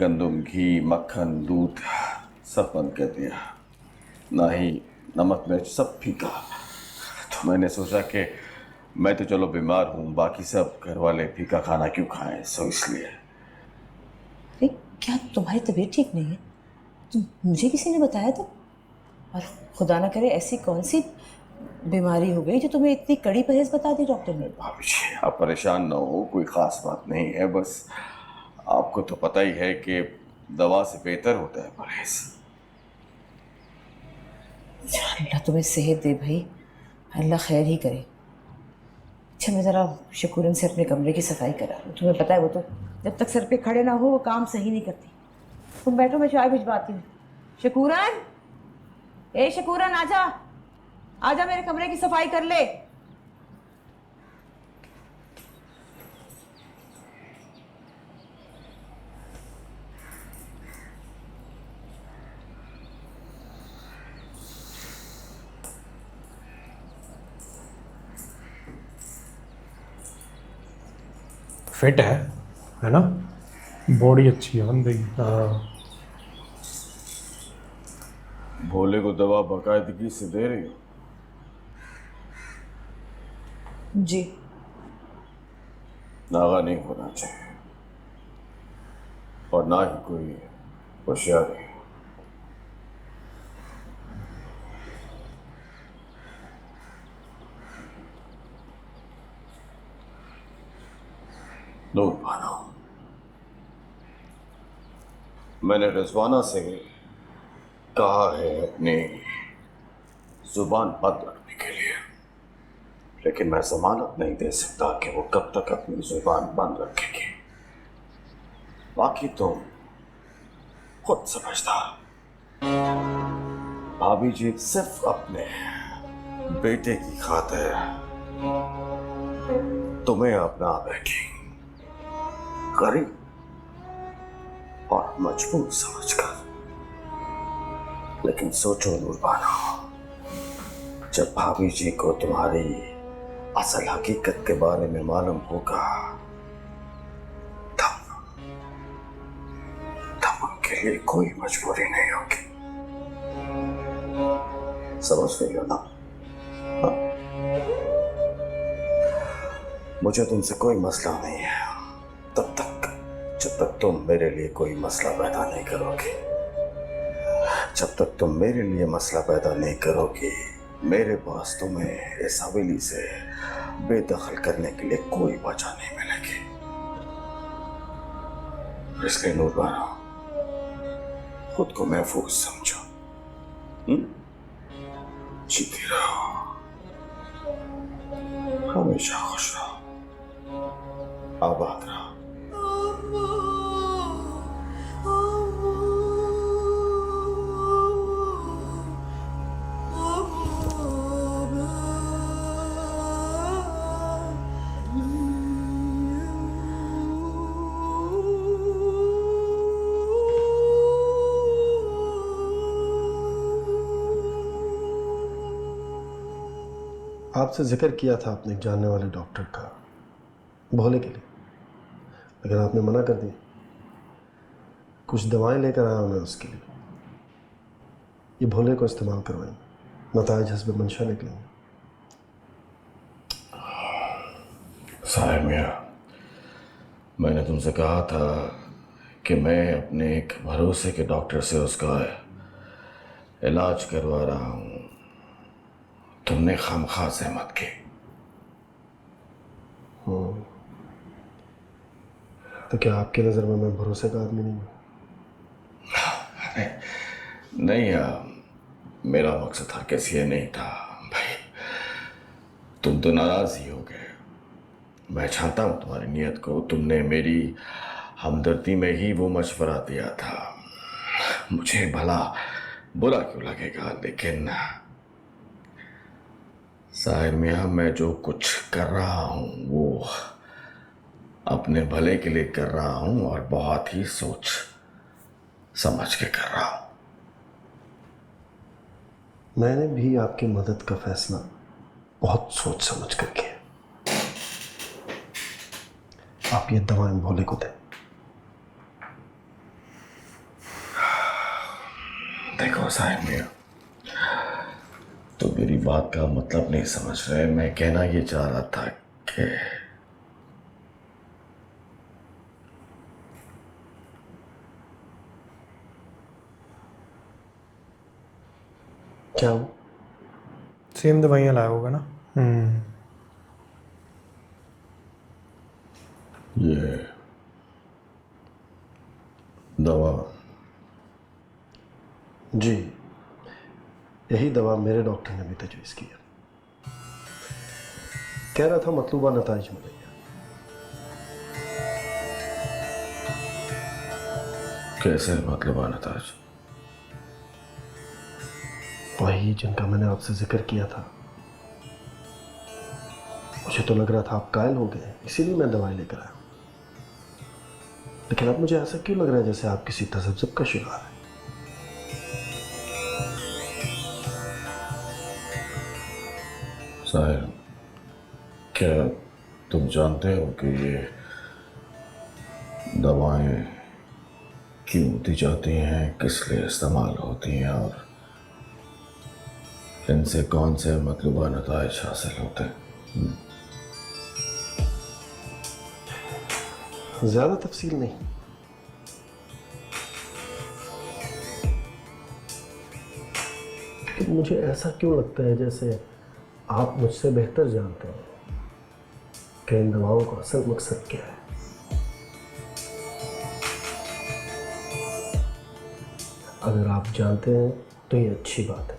गंदम, घी, मक्खन, दूध सब बंद कर दिया। ना ही नमक मिर्च, सब फीका। तो मैंने सोचा कि मैं तो चलो बीमार हूँ, बाकी सब घर वाले फीका खाना क्यों खाएं, सो इसलिए। अरे क्या तुम्हारी तबीयत ठीक नहीं है? मुझे किसी ने बताया था। और खुदा ना करे ऐसी कौन सी बीमारी हो गई जो तुम्हें इतनी कड़ी परहेज बता दी डॉक्टर ने? भाभी जी आप परेशान ना हो, कोई खास बात नहीं है, बस आपको तो पता ही है कि दवा से बेहतर होता है परहेज। अल्लाह तुम्हें सेहत दे भाई, अल्लाह खैर ही करे। अच्छा मैं ज़रा शकूरन से अपने कमरे की सफाई करा लूँ। तुम्हें पता है वो तो जब तक सर पे खड़े ना हो वो काम सही नहीं करती। तुम बैठो, मैं चाय भिजवाती हूँ। शकूरन, ए शकूरन आजा, आजा मेरे कमरे की सफाई कर ले। फिट है ना? बॉडी अच्छी है बंदे की। हाँ। भोले को दवा बाकायदगी से दे रही हो? जी। नागा नहीं होना चाहिए और ना ही कोई होशियारी। नूर बानो, मैंने रिजवाना से कहा है अपनी जुबान बंद रखने के लिए, लेकिन मैं जमानत नहीं दे सकता कि वो कब तक अपनी जुबान बंद रखेगी। बाकी तुम खुद समझदार। भाभी जी सिर्फ अपने बेटे की खातिर तुम्हें अपना बैठी, गरीब और मजबूर समझकर। लेकिन सोचो नूरबानो, जब भाभी जी को तुम्हारी असल हकीकत के बारे में मालूम होगा तब तब उनके लिए कोई मजबूरी नहीं होगी। समझ रही हो ना? हाँ? मुझे तुमसे कोई मसला नहीं है तब तक जब तक तुम मेरे लिए कोई मसला पैदा नहीं करोगे। जब तक तुम मेरे लिए मसला पैदा नहीं करोगे, मेरे पास तुम्हें इस हवेली से बेदखल करने के लिए कोई वजह नहीं मिलेगी। इसलिए नूरबानो, खुद को महफूज समझो। जीती रहो, हमेशा खुश रहो, आबाद रहो। आपसे जिक्र किया था अपने जानने वाले डॉक्टर का, भोले के लिए, लेकिन आपने मना कर दिया। कुछ दवाएं लेकर आया हूं मैं उसके लिए, ये भोले को इस्तेमाल करवाएंगे, नताइज हस्ब मंशा निकलेंगे। साहिर मियाँ, मैंने तुमसे कहा था कि मैं अपने एक भरोसे के डॉक्टर से उसका इलाज करवा रहा हूँ, तुमने खामखा सहमत की। तो क्या आपकी नज़र में मैं भरोसे का आदमी नहीं हूँ? नहीं मेरा मकसद हरगिज़ ये नहीं था भाई, तुम तो नाराज ही हो गए। मैं जानता हूँ तुम्हारी नीयत को, तुमने मेरी हमदर्दी में ही वो मशवरा दिया था। मुझे भला बुरा क्यों लगेगा, लेकिन साहिर मियाँ मैं जो कुछ कर रहा हूँ वो अपने भले के लिए कर रहा हूँ और बहुत ही सोच समझ के कर रहा हूँ। मैंने भी आपकी मदद का फैसला बहुत सोच समझ कर किया। आप ये दवाएं भोले को दें। देखो साहिब मियाँ, तो मेरी बात का मतलब नहीं समझ रहे। मैं कहना ये चाह रहा था कि क्या हो? सेम दवाइयाँ लाया होगा ना। ये दवा जी, यही दवा मेरे डॉक्टर ने भी तजवीज़ की है। कह रहा था मतलूबा नताइज मिलेंगे। कैसे मतलब आना था? वही जिनका मैंने आपसे जिक्र किया था। मुझे तो लग रहा था आप कायल हो गए, इसीलिए मैं दवाई लेकर आया हूं। लेकिन अब मुझे ऐसा क्यों लग रहा है जैसे आप किसी तसब्जुब का शिकार है। साहिब, क्या तुम जानते हो कि ये दवाएं क्यों दी जाती हैं, किस लिए इस्तेमाल होती हैं और इनसे कौन से मतलूबा नताइज हासिल होते हैं? ज़्यादा तफसील नहीं, लेकिन मुझे ऐसा क्यों लगता है जैसे आप मुझसे बेहतर जानते हैं कि इन दवाओं का असल मकसद क्या है। अगर आप जानते हैं तो ये अच्छी बात है।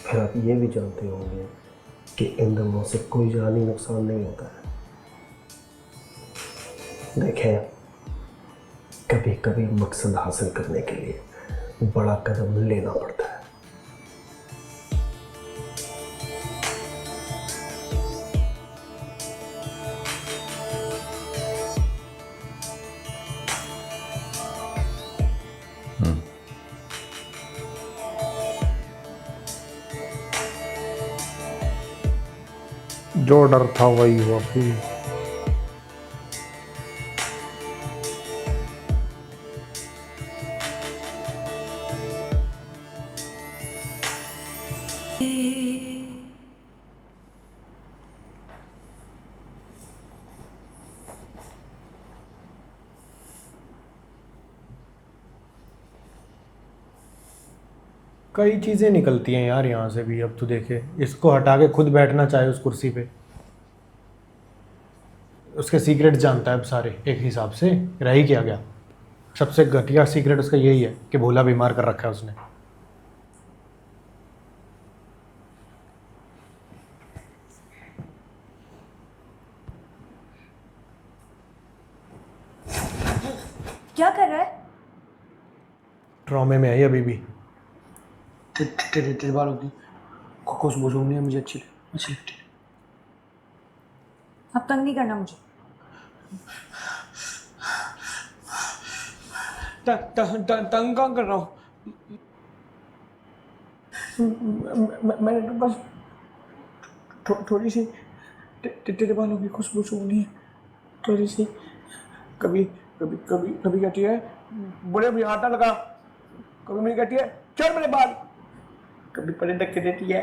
फिर आप ये भी जानते होंगे कि इन दवाओं से कोई जानी नुकसान नहीं होता है। देखें, कभी कभी मकसद हासिल करने के लिए बड़ा कदम लेना पड़ता है। जो डर था वही हुआ फिर। कई चीज़ें निकलती हैं यार यहाँ से भी। अब तो देखे, इसको हटा के खुद बैठना चाहे उस कुर्सी पे, उसके सीक्रेट जानता है अब सारे। एक हिसाब से रह ही क्या गया, सबसे घटिया सीक्रेट उसका यही है कि भोला बीमार कर रखा है उसने। क्या कर रहा है? ट्रॉमे में है अभी भी। तेरे बालों की खुशबू सूंघनी है मुझे, अच्छी लगती है। अब तंग नहीं करना मुझे। तंग कहाँ कर रहा हूँ? मैंने तो बस थोड़ी सी तेरे बालों की खुशबू सूंघनी है, थोड़ी सी। कभी कभी कभी कभी कहती है बोले भी आटा लगा, कभी मेरी कहती है छोड़ मेरे बाल, कभी परे ढक के देती है।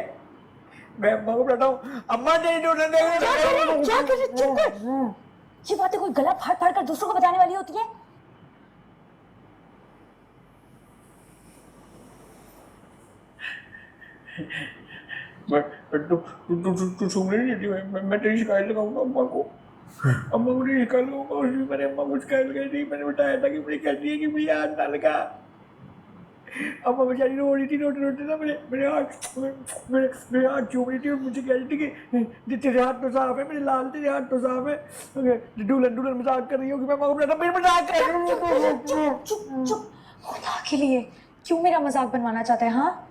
मैं अम्मा को बताता हूँ, अम्मा नहीं ढूंढने देंगे। क्या कर रहे? चुप कर। ये बातें कोई गला फाड़ फाड़ कर दूसरों को बताने वाली होती है? तू सुन नहीं देती। मैं तेरी शिकायत लगाऊंगा अम्मा को। अम्मा को नहीं शिकायत लगाऊंगा। उस दिन मैंने अम्मा को शिकायत लगाई थी, मैंने बताया था कि मुझे कहती है कि मुझे हाथ ना लगा। अम्मा बेचारी रो रही थी, रोते रोते ना मेरे हाथ चूम रही थी और मुझे कह रही थी कि तेरे हाथ तो साफ है, मेरे लाल तेरे हाथ तो साफ है। डूलन मजाक कर रही होगी। मैं अम्मा को बताता, मेरे मजाक कर। चुप चुप। खुदा के लिए क्यों मेरा मजाक बनवाना चाहता है? हाँ,